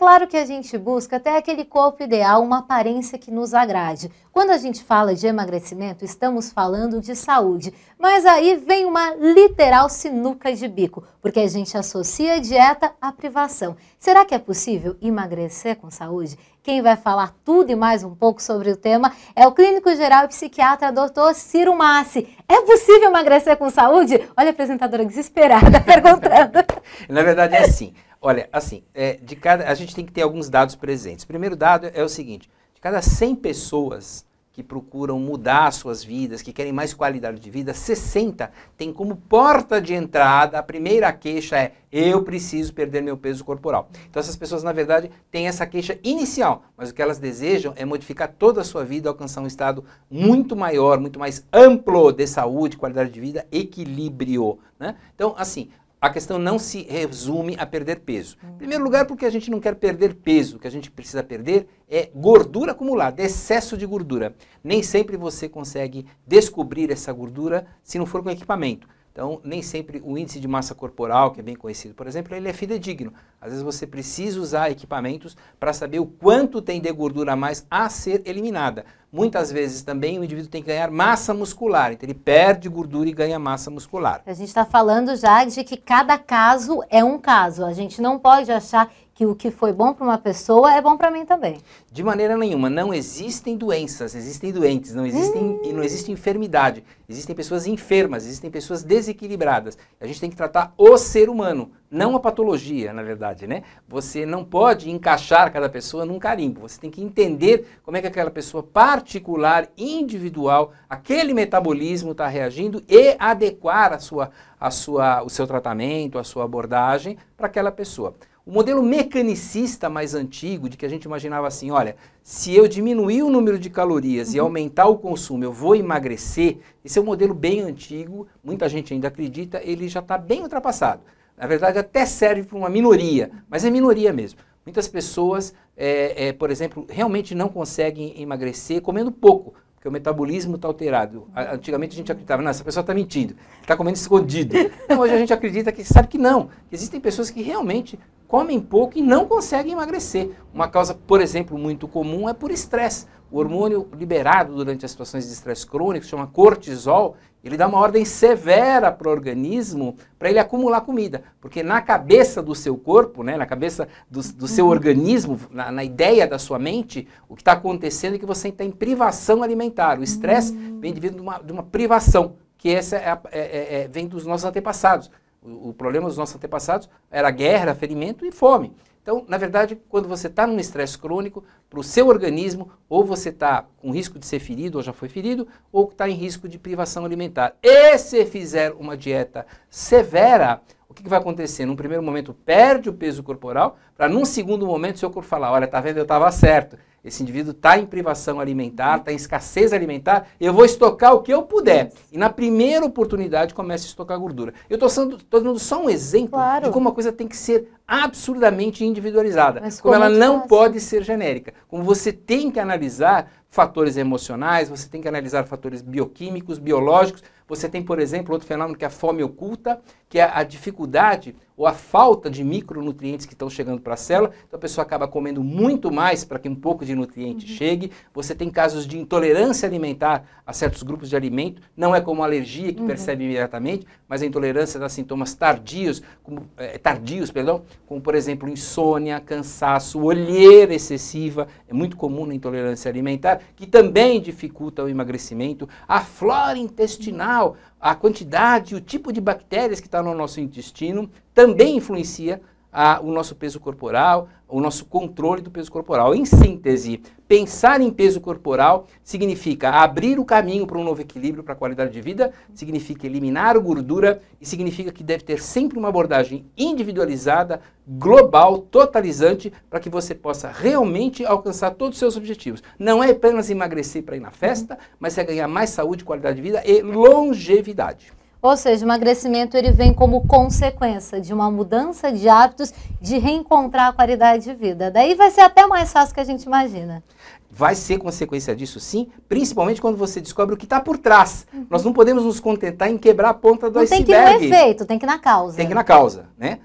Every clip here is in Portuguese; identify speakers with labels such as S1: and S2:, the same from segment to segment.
S1: claro que a gente busca até aquele corpo ideal, uma aparência que nos agrade. Quando a gente fala de emagrecimento, estamos falando de saúde. Mas aí vem uma literal sinuca de bico, porque a gente associa a dieta à privação. Será que é possível emagrecer com saúde? Quem vai falar tudo e mais um pouco sobre o tema é o clínico geral e psiquiatra Dr. Ciro Massi. É possível emagrecer com saúde? Olha a apresentadora desesperada perguntando.
S2: Na verdade é assim. Olha, assim, a gente tem que ter alguns dados presentes. O primeiro dado é o seguinte: de cada 100 pessoas que procuram mudar suas vidas, que querem mais qualidade de vida, 60 tem como porta de entrada, a primeira queixa é: eu preciso perder meu peso corporal. Então essas pessoas, na verdade, têm essa queixa inicial, mas o que elas desejam é modificar toda a sua vida, alcançar um estado muito maior, muito mais amplo de saúde, qualidade de vida, equilíbrio, né? Então, assim, a questão não se resume a perder peso. Em primeiro lugar, porque a gente não quer perder peso. O que a gente precisa perder é gordura acumulada, excesso de gordura. Nem sempre você consegue descobrir essa gordura se não for com equipamento. Então, nem sempre o índice de massa corporal, que é bem conhecido, por exemplo, ele é fidedigno. Às vezes você precisa usar equipamentos para saber o quanto tem de gordura a mais a ser eliminada. Muitas vezes também o indivíduo tem que ganhar massa muscular, então ele perde gordura e ganha massa muscular.
S1: A gente está falando já de que cada caso é um caso. A gente não pode achar que o que foi bom para uma pessoa é bom para mim também.
S2: De maneira nenhuma. Não existem doenças, existem doentes, não existe enfermidade. Existem pessoas enfermas, existem pessoas desequilibradas. A gente tem que tratar o ser humano, não a patologia, na verdade, né? Você não pode encaixar cada pessoa num carimbo. Você tem que entender como é que aquela pessoa particular, individual, aquele metabolismo está reagindo e adequar o seu tratamento, a sua abordagem para aquela pessoa. O modelo mecanicista mais antigo, de que a gente imaginava assim, olha, se eu diminuir o número de calorias e aumentar o consumo, eu vou emagrecer, esse é um modelo bem antigo, muita gente ainda acredita, ele já está bem ultrapassado. Na verdade, até serve para uma minoria, mas é minoria mesmo. Muitas pessoas, por exemplo, realmente não conseguem emagrecer comendo pouco, porque o metabolismo está alterado. Antigamente a gente acreditava, não, essa pessoa está mentindo, está comendo escondido. Então, hoje a gente acredita que sabe que não, que existem pessoas que realmente comem pouco e não conseguem emagrecer. Uma causa, por exemplo, muito comum é por estresse. O hormônio liberado durante as situações de estresse crônico, se chama cortisol, ele dá uma ordem severa para o organismo para ele acumular comida. Porque na cabeça do seu corpo, né, na cabeça do seu organismo, na ideia da sua mente, o que está acontecendo é que você está em privação alimentar. O estresse vem devido de uma privação, que essa vem dos nossos antepassados. O problema dos nossos antepassados era guerra, ferimento e fome. Então, na verdade, quando você está num estresse crônico, para o seu organismo, ou você está com risco de ser ferido, ou já foi ferido, ou está em risco de privação alimentar. E se fizer uma dieta severa, o que vai acontecer? Num primeiro momento, perde o peso corporal, para num segundo momento, seu corpo falar, olha, tá vendo, eu estava certo. Esse indivíduo está em privação alimentar, está em escassez alimentar, eu vou estocar o que eu puder. E na primeira oportunidade começa a estocar gordura. Eu estou dando só um exemplo de como uma coisa tem que ser absurdamente individualizada. Como ela não pode ser genérica. Como você tem que analisar fatores emocionais, você tem que analisar fatores bioquímicos, biológicos. Você tem, por exemplo, outro fenômeno que é a fome oculta, que é a dificuldade ou a falta de micronutrientes que estão chegando para a célula. Então a pessoa acaba comendo muito mais para que um pouco de nutriente chegue. Você tem casos de intolerância alimentar a certos grupos de alimento. Não é como a alergia que percebe imediatamente, mas a intolerância dá sintomas tardios, como por exemplo insônia, cansaço, olheira excessiva. É muito comum na intolerância alimentar, que também dificulta o emagrecimento. A flora intestinal, a quantidade, o tipo de bactérias que está no nosso intestino também influencia o nosso peso corporal, o nosso controle do peso corporal. Em síntese, pensar em peso corporal significa abrir o caminho para um novo equilíbrio, para a qualidade de vida, significa eliminar a gordura e significa que deve ter sempre uma abordagem individualizada, global, totalizante, para que você possa realmente alcançar todos os seus objetivos. Não é apenas emagrecer para ir na festa, mas é ganhar mais saúde, qualidade de vida e longevidade.
S1: Ou seja, o emagrecimento ele vem como consequência de uma mudança de hábitos, de reencontrar a qualidade de vida. Daí vai ser até mais fácil que a gente imagina.
S2: vai ser consequência disso sim, principalmente quando você descobre o que está por trás. Nós não podemos nos contentar em quebrar a ponta do iceberg.
S1: Não tem que ir no efeito, tem que ir na causa.
S2: Tem que ir na causa, né?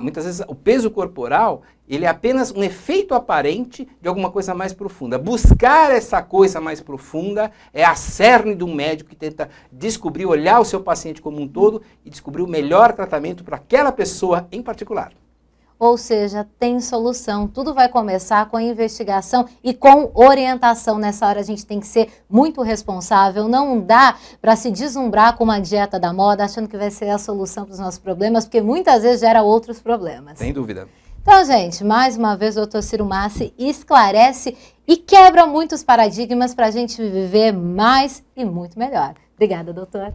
S2: Muitas vezes o peso corporal, ele é apenas um efeito aparente de alguma coisa mais profunda. Buscar essa coisa mais profunda é a cerne de um médico que tenta descobrir, olhar o seu paciente como um todo e descobrir o melhor tratamento para aquela pessoa em particular.
S1: Ou seja, tem solução. Tudo vai começar com a investigação e com orientação. Nessa hora a gente tem que ser muito responsável. Não dá para se deslumbrar com uma dieta da moda, achando que vai ser a solução para os nossos problemas, porque muitas vezes gera outros problemas.
S2: Sem dúvida.
S1: Então, gente, mais uma vez o Dr. Ciro Massi esclarece e quebra muitos paradigmas para a gente viver mais e muito melhor. Obrigada, doutor.